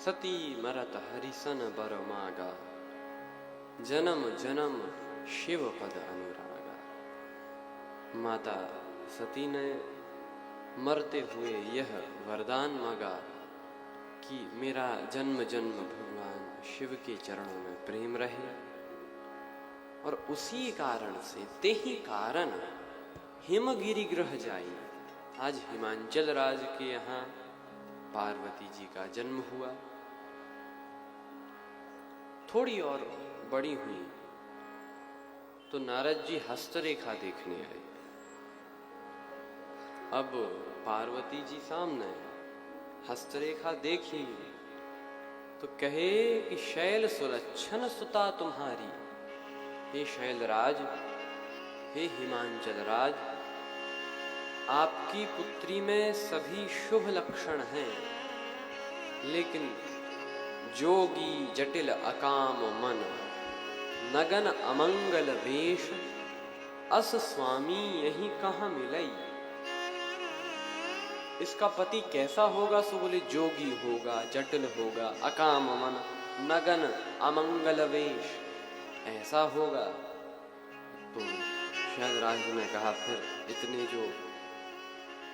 सती मरत हरिसन बर मागा, जन्म जन्म शिव पद अनुरागा। माता सती ने मरते हुए यह वरदान मांगा कि मेरा जन्म जन्म भगवान शिव के चरणों में प्रेम रहे, और उसी कारण से ते ही कारण हिमगिरि ग्रह जाई। आज हिमांचल राज के यहाँ पार्वती जी का जन्म हुआ। थोड़ी और बड़ी हुई तो नारद जी हस्तरेखा देखने आए। अब पार्वती जी सामने हस्तरेखा देखी तो कहे कि शैल सुलक्षण सुता तुम्हारी। हे शैलराज, हे हिमांचल राज, आपकी पुत्री में सभी शुभ लक्षण हैं, लेकिन जोगी जटिल अकाम मन, नगन अमंगल वेश, अस स्वामी यही कहाँ मिलई। इसका पति कैसा होगा? सो बोले जोगी होगा, जटिल होगा, अकाम मन, नगन अमंगल वेश, ऐसा होगा। तो शैलराज ने कहा, फिर इतने जो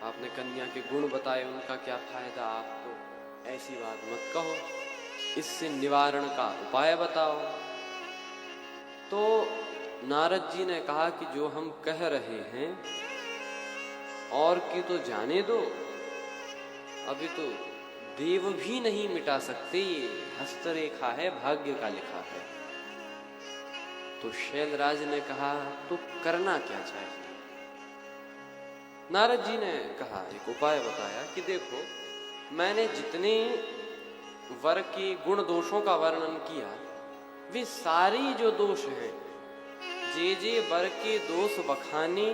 आपने कन्या के गुण बताए उनका क्या फायदा? आप तो ऐसी बात मत कहो, इससे निवारण का उपाय बताओ। तो नारद जी ने कहा कि जो हम कह रहे हैं और की तो जाने दो, अभी तो देव भी नहीं मिटा सकते, ये हस्तरेखा है, भाग्य का लिखा है। तो शैलराज ने कहा, तो करना क्या चाहिए? नारद जी ने कहा, एक उपाय बताया कि देखो, मैंने जितने वर के गुण दोषों का वर्णन किया, वे सारे जो दोष हैं, जे वर के दोष बखाने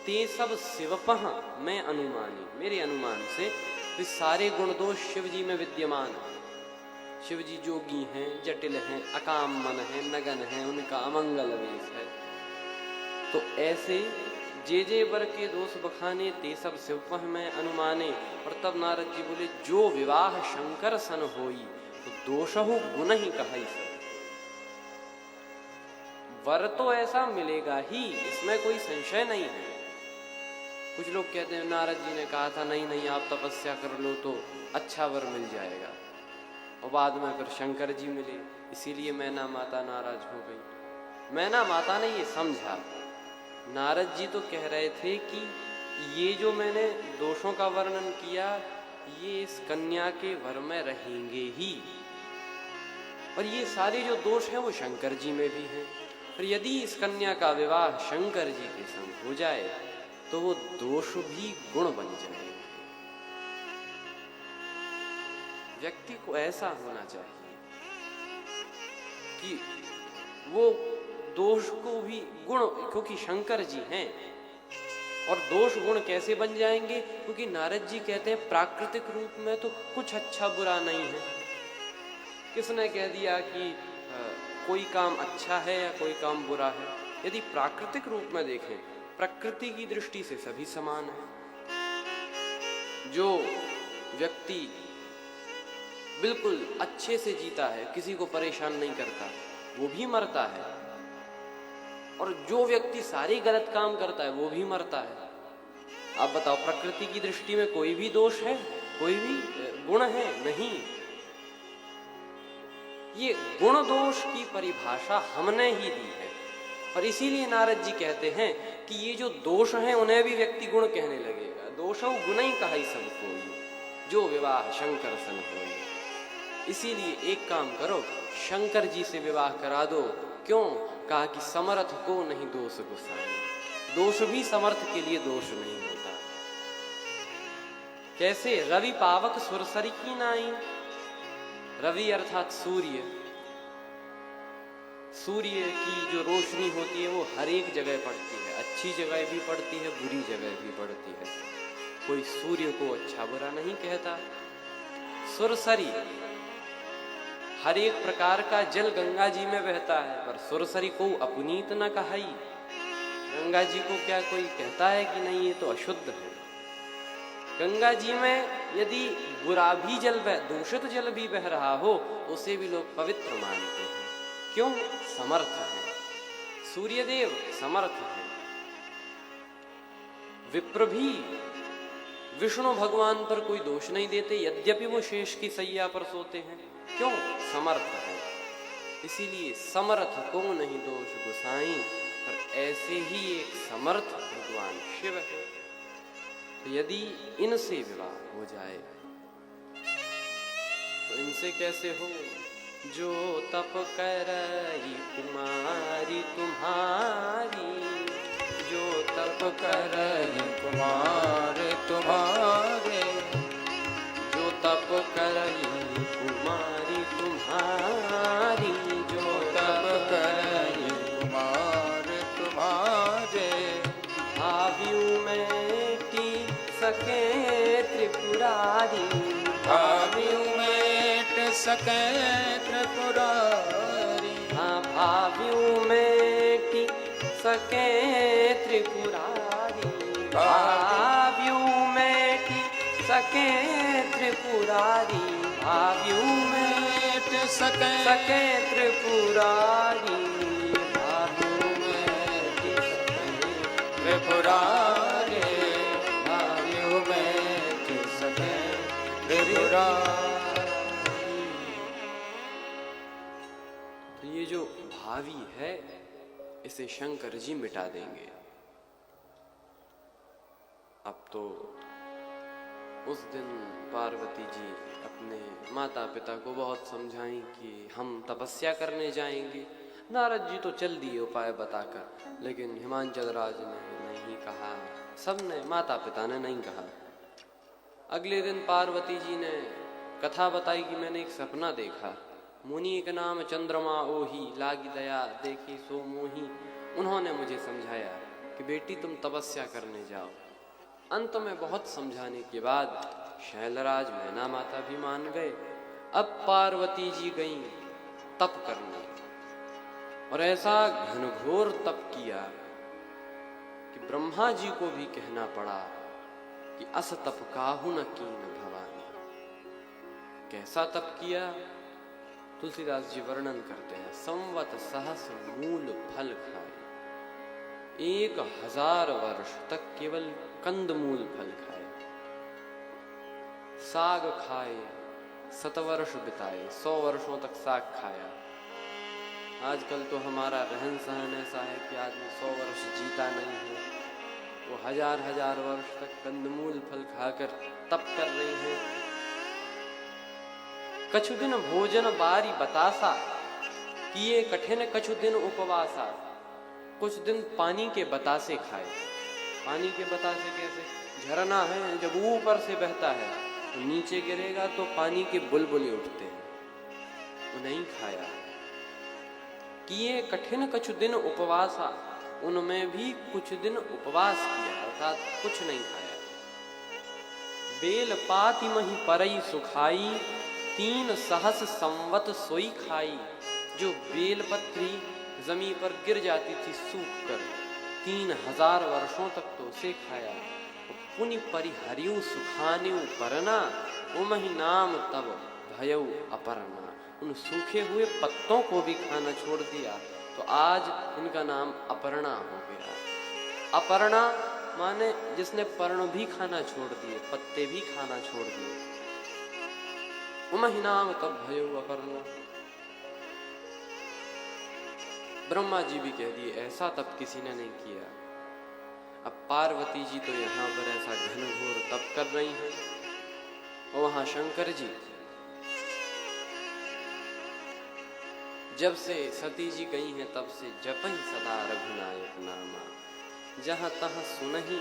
ते सब शिवपह मैं अनुमानी। मेरे अनुमान से वे सारे गुण दोष शिव जी में विद्यमान हैं। शिव जी जोगी हैं, जटिल हैं, अकाम मन है, नगन है, उनका अमंगल वेश है। तो ऐसे जे वर के दोष बखाने ते सब शिवपह में अनुमाने। और तब नारद जी बोले, जो विवाह शंकर सन होई, तो दोषहु गुण ही कहाई सब। वर तो ऐसा मिलेगा ही, इसमें कोई संशय नहीं है। कुछ लोग कहते हैं नारद जी ने कहा था नहीं नहीं आप तपस्या कर लो तो अच्छा वर मिल जाएगा, और बाद में फिर शंकर जी मिले, इसीलिए मैना माता नाराज हो गई। मैना माता ने ये समझा, नारद जी तो कह रहे थे कि ये जो मैंने दोषों का वर्णन किया, ये इस कन्या के वर में रहेंगे ही, और ये सारे जो दोष हैं वो शंकर जी में भी हैं। और यदि इस कन्या का विवाह शंकर जी के संग हो जाए तो वो दोष भी गुण बन जाएंगे। व्यक्ति को ऐसा होना चाहिए कि वो दोष को भी गुण, क्योंकि शंकर जी हैं, और दोष गुण कैसे बन जाएंगे? क्योंकि नारद जी कहते हैं प्राकृतिक रूप में तो कुछ अच्छा बुरा नहीं है। किसने कह दिया कि कोई काम अच्छा है या कोई काम बुरा है? यदि प्राकृतिक रूप में देखें, प्रकृति की दृष्टि से सभी समान है। जो व्यक्ति बिल्कुल अच्छे से जीता है, किसी को परेशान नहीं करता, वो भी मरता है, और जो व्यक्ति सारे गलत काम करता है वो भी मरता है। आप बताओ, प्रकृति की दृष्टि में कोई भी दोष है? कोई भी गुण है? नहीं। ये गुण दोष की परिभाषा हमने ही दी है, और इसीलिए नारद जी कहते हैं कि ये जो दोष हैं उन्हें भी व्यक्ति गुण कहने लगेगा। दोषौ गुण ही कहाई सब कोई, जो विवाह शंकर सन होई। इसीलिए एक काम करो, शंकर जी से विवाह करा दो। क्यों? कहा कि समर्थ को नहीं दोष गुसाई। दोष भी समर्थ के लिए दोष नहीं होता। कैसे? रवि पावक सुरसरी की नाई। रवि अर्थात सूर्य, सूर्य की जो रोशनी होती है वो हर एक जगह पड़ती है, अच्छी जगह भी पड़ती है, बुरी जगह भी पड़ती है। कोई सूर्य को अच्छा बुरा नहीं कहता। सुरसरी, हर एक प्रकार का जल गंगा जी में बहता है, पर सुरसरी को अपनीत न कहाई। गंगा जी को क्या कोई कहता है कि नहीं ये तो अशुद्ध है? गंगा जी में यदि बुरा भी जल दूषित जल भी बह रहा हो तो उसे भी लोग पवित्र मानते हैं। क्यों? समर्थ है, सूर्यदेव समर्थ है। विप्र भी विष्णु भगवान पर कोई दोष नहीं देते, यद्यपि वो शेष की सैया पर सोते हैं। क्यों? समर्थ है। इसीलिए समर्थ को नहीं दोष गुसाई, पर ऐसे ही एक समर्थ भगवान शिव है। तो यदि इनसे विवाह हो जाए तो इनसे कैसे हो? जो तप करई कुमारी तुम्हारी, जो तप करई कुमार तुम्हारे, जो तप करई कुमारी तुम्हारी, जो तप करई कुमार तुम्हारे, भावियों में टी सके त्रिपुरारी, भावियों मेट सके त्रिपुरारी, हाँ भावियों में टी सके त्रिपुरारी, भावियों में टी सके त्रिपुरारी, भावियों मेट सके त्रिपुरारी, भावियों में टी सके त्रिपुरारी, भावियों मेट सके त्रिपुरारी। तो ये जो भावी है इसे शंकर जी मिटा देंगे। अब तो उस दिन पार्वती जी अपने माता पिता को बहुत समझाएं कि हम तपस्या करने जाएंगे। नारद जी तो चल दिए उपाय बताकर, लेकिन हिमांचल राज ने नहीं कहा, सबने, माता पिता ने नहीं कहा। अगले दिन पार्वती जी ने कथा बताई कि मैंने एक सपना देखा, मुनि एक नाम चंद्रमा ओही, लागी दया देखी सो मोही। उन्होंने मुझे समझाया कि बेटी तुम तपस्या करने जाओ। अंत में बहुत समझाने के बाद शैलराज मैना माता भी मान गए। अब पार्वती जी गईं तप करने, और ऐसा घनघोर तप किया कि ब्रह्मा जी को भी कहना पड़ा कि अस तप काहु न कीन भवानी। कैसा तप किया? तुलसीदास जी वर्णन करते हैं, संवत सहस मूल फल खाए, 1000 वर्ष तक केवल कंदमूल फल खाए, साग खाए, 7 वर्ष बिताए, 100 वर्षों तक साग खाया। आजकल तो हमारा रहन सहन ऐसा है कि आदमी 100 वर्ष जीता नहीं है, वो 1000 वर्ष तक कंदमूल फल खाकर तप कर रही हैं। कछु दिन भोजन बारी बतासा, किए कठिन कछु दिन उपवासा। कुछ दिन पानी के बतासे खाए। पानी के बतासे कैसे? झरना है, जब ऊपर से बहता है तो नीचे गिरेगा तो पानी के बुलबुले उठते हैं, वो नहीं खाया। किए कठिन कछु दिन उपवासा, उनमें भी कुछ दिन उपवास किया, अर्थात कुछ नहीं खाया। बेल पाती मही परई सुखाई, 3 सहस संवत सोई खाई। जो बेलपत्री जमीन पर गिर जाती थी सूख कर, 3000 वर्षों तक तो उसे खाया। पुनि परिहरियु सुखान्यु परना, उमहि नाम तब भयउ अपर्णा। उन सूखे हुए पत्तों को भी खाना छोड़ दिया, तो आज इनका नाम अपर्णा हो गया। अपर्णा माने जिसने पर्ण भी खाना छोड़ दिए, पत्ते भी खाना छोड़ दिए। उमहि नाम तब भयउ अपर्णा। ब्रह्मा जी भी कह दिए ऐसा तप किसी ने नहीं किया। अब पार्वती जी तो यहाँ पर ऐसा घनघोर तप कर रही हैं, और वहां शंकर जी जब से सती जी गई हैं तब से जपहि सदा रघुनायक नामा, जहाँ तहाँ सुनहि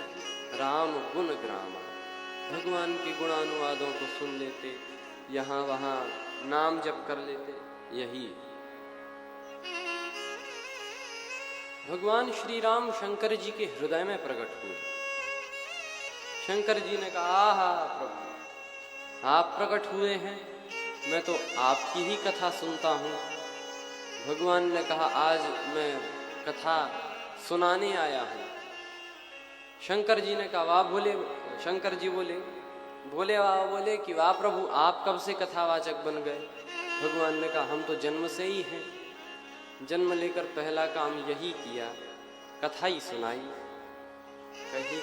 राम गुण ग्रामा। भगवान के गुणानुवादों को सुन लेते, यहाँ वहाँ नाम जप कर लेते। यही भगवान श्री राम शंकर जी के हृदय में प्रकट हुए। शंकर जी ने कहा, आहा प्रभु आप प्रकट हुए हैं, मैं तो आपकी ही कथा सुनता हूँ। भगवान ने कहा आज मैं कथा सुनाने आया हूँ। शंकर जी ने कहा वाह भोले। शंकर जी बोले भोले बाबा बोले कि वाह प्रभु, आप कब से कथावाचक बन गए? भगवान ने कहा हम तो जन्म से ही हैं, जन्म लेकर पहला काम यही किया, कथा ही सुनाई। कही